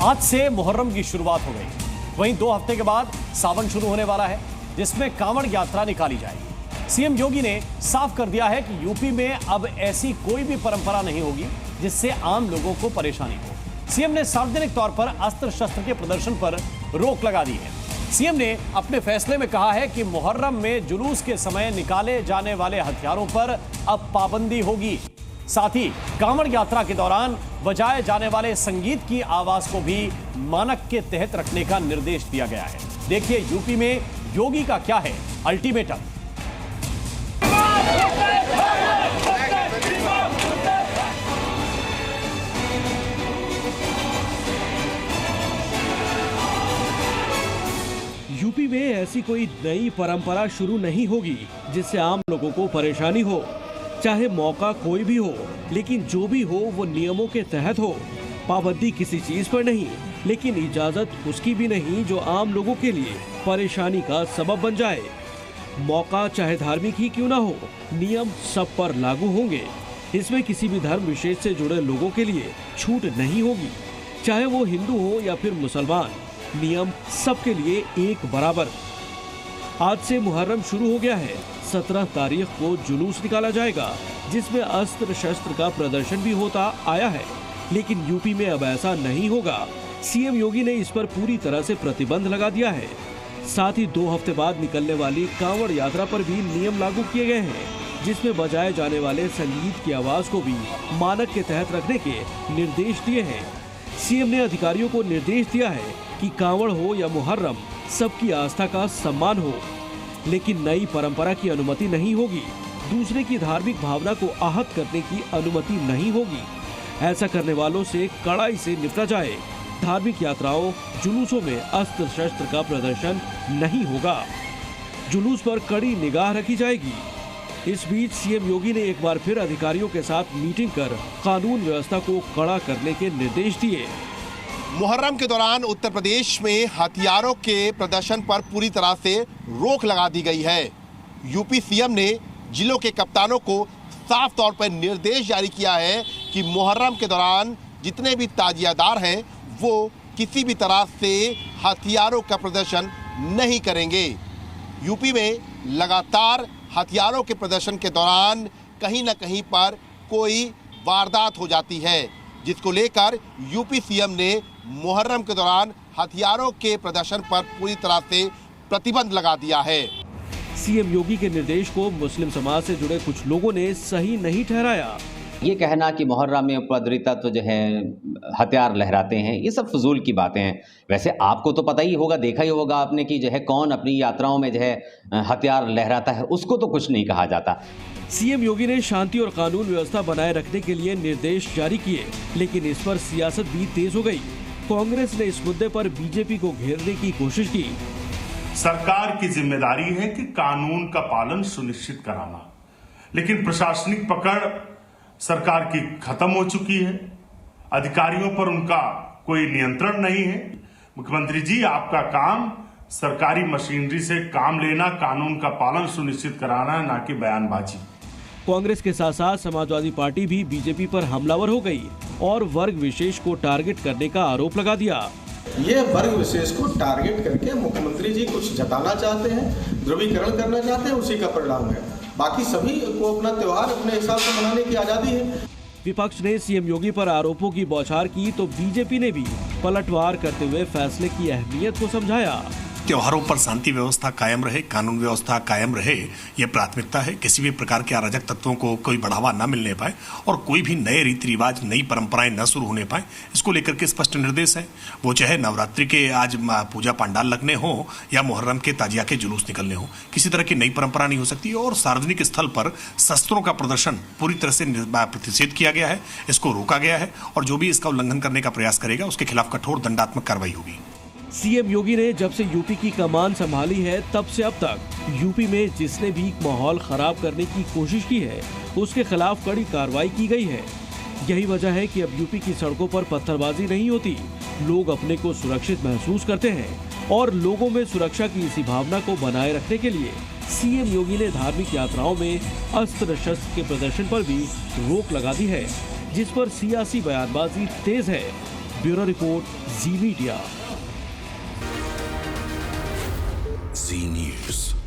आज से मुहर्रम की शुरुआत हो गई। वहीं 2 हफ्ते के बाद सावन शुरू होने वाला है, जिसमें कांवड़ यात्रा निकाली जाएगी। सीएम योगी ने साफ कर दिया है कि यूपी में अब ऐसी कोई भी परंपरा नहीं होगी जिससे आम लोगों को परेशानी हो। सीएम ने सार्वजनिक तौर पर अस्त्र शस्त्र के प्रदर्शन पर रोक लगा दी है। सीएम ने अपने फैसले में कहा है कि मुहर्रम में जुलूस के समय निकाले जाने वाले हथियारों पर अब पाबंदी होगी। साथ ही कांवड़ यात्रा के दौरान बजाए जाने वाले संगीत की आवाज को भी मानक के तहत रखने का निर्देश दिया गया है। देखिए यूपी में योगी का क्या है अल्टीमेटम। यूपी में ऐसी कोई नई परंपरा शुरू नहीं होगी जिससे आम लोगों को परेशानी हो। चाहे मौका कोई भी हो, लेकिन जो भी हो वो नियमों के तहत हो। पाबंदी किसी चीज पर नहीं, लेकिन इजाजत उसकी भी नहीं जो आम लोगों के लिए परेशानी का सबब बन जाए। मौका चाहे धार्मिक ही क्यों ना हो, नियम सब पर लागू होंगे। इसमें किसी भी धर्म विशेष से जुड़े लोगों के लिए छूट नहीं होगी, चाहे वो हिंदू हो या फिर मुसलमान। नियम सबके लिए एक बराबर। आज से मुहर्रम शुरू हो गया है। 17 तारीख को जुलूस निकाला जाएगा, जिसमें अस्त्र शस्त्र का प्रदर्शन भी होता आया है, लेकिन यूपी में अब ऐसा नहीं होगा। सीएम योगी ने इस पर पूरी तरह से प्रतिबंध लगा दिया है। साथ ही 2 हफ्ते बाद निकलने वाली कांवड़ यात्रा पर भी नियम लागू किए गए हैं, जिसमें बजाए जाने वाले संगीत की आवाज को भी मानक के तहत रखने के निर्देश दिए हैं। सीएम ने अधिकारियों को निर्देश दिया है कि कांवड़ हो या मुहर्रम, सबकी आस्था का सम्मान हो, लेकिन नई परंपरा की अनुमति नहीं होगी। दूसरे की धार्मिक भावना को आहत करने की अनुमति नहीं होगी। ऐसा करने वालों से कड़ाई से निपटा जाए। धार्मिक यात्राओं, जुलूसों में अस्त्र शस्त्र का प्रदर्शन नहीं होगा। जुलूस पर कड़ी निगाह रखी जाएगी। इस बीच सीएम योगी ने एक बार फिर अधिकारियों के साथ मीटिंग कर कानून व्यवस्था को कड़ा करने के निर्देश दिए। मुहर्रम के दौरान उत्तर प्रदेश में हथियारों के प्रदर्शन पर पूरी तरह से रोक लगा दी गई है। यूपी सीएम ने जिलों के कप्तानों को साफ तौर पर निर्देश जारी किया है कि मुहर्रम के दौरान जितने भी ताजियादार हैं वो किसी भी तरह से हथियारों का प्रदर्शन नहीं करेंगे। यूपी में लगातार हथियारों के प्रदर्शन के दौरान कहीं न कहीं पर कोई वारदात हो जाती है, जिसको लेकर यूपी सीएम ने मुहर्रम के दौरान हथियारों के प्रदर्शन पर पूरी तरह से प्रतिबंध लगा दिया है। सीएम योगी के निर्देश को मुस्लिम समाज से जुड़े कुछ लोगों ने सही नहीं ठहराया। ये कहना कि मुहर्रम में उपद्रवी तत्व जो है हथियार लहराते हैं, ये सब फजूल की बातें हैं। वैसे आपको तो पता ही होगा, देखा ही होगा आपने कि जो है कौन अपनी यात्राओं में जो है हथियार लहराता है, उसको तो कुछ नहीं कहा जाता। सीएम योगी ने शांति और कानून व्यवस्था बनाए रखने के लिए निर्देश जारी किए, लेकिन इस पर सियासत भी तेज हो गई। कांग्रेस ने इस मुद्दे पर बीजेपी को घेरने की कोशिश की। सरकार की जिम्मेदारी है कि कानून का पालन सुनिश्चित कराना, लेकिन प्रशासनिक पकड़ सरकार की खत्म हो चुकी है। अधिकारियों पर उनका कोई नियंत्रण नहीं है। मुख्यमंत्री जी, आपका काम सरकारी मशीनरी से काम लेना, कानून का पालन सुनिश्चित कराना, ना कि बयानबाजी। कांग्रेस के साथ साथ समाजवादी पार्टी भी बीजेपी पर हमलावर हो गई और वर्ग विशेष को टारगेट करने का आरोप लगा दिया। ये वर्ग विशेष को टारगेट करके मुख्यमंत्री जी कुछ जताना चाहते हैं, ध्रुवीकरण करना चाहते हैं, उसी का परिणाम है। बाकी सभी को अपना त्योहार अपने हिसाब से मनाने की आजादी है। विपक्ष ने सीएम योगी पर आरोपों की बौछार की तो बीजेपी ने भी पलटवार करते हुए फैसले की अहमियत को समझाया। त्योहारों पर शांति व्यवस्था कायम रहे, कानून व्यवस्था कायम रहे, ये प्राथमिकता है। किसी भी प्रकार के अराजक तत्वों को कोई बढ़ावा न मिलने पाए और कोई भी नए रीति रिवाज, नई परंपराएं न शुरू होने पाए, इसको लेकर के स्पष्ट निर्देश है। वो चाहे नवरात्रि के आज पूजा पंडाल लगने हो या मुहर्रम के ताजिया के जुलूस निकलने हो, किसी तरह की नई परंपरा नहीं हो सकती। और सार्वजनिक स्थल पर शस्त्रों का प्रदर्शन पूरी तरह से प्रतिषेध किया गया है, इसको रोका गया है और जो भी इसका उल्लंघन करने का प्रयास करेगा उसके खिलाफ कठोर दंडात्मक कार्रवाई होगी। सीएम योगी ने जब से यूपी की कमान संभाली है, तब से अब तक यूपी में जिसने भी माहौल खराब करने की कोशिश की है, उसके खिलाफ कड़ी कार्रवाई की गई है। यही वजह है कि अब यूपी की सड़कों पर पत्थरबाजी नहीं होती। लोग अपने को सुरक्षित महसूस करते हैं और लोगों में सुरक्षा की इसी भावना को बनाए रखने के लिए सीएम योगी ने धार्मिक यात्राओं में अस्त्र शस्त्र के प्रदर्शन पर भी रोक लगा दी है, जिस पर सियासी बयानबाजी तेज है। ब्यूरो रिपोर्ट, जी मीडिया। जी न्यूज।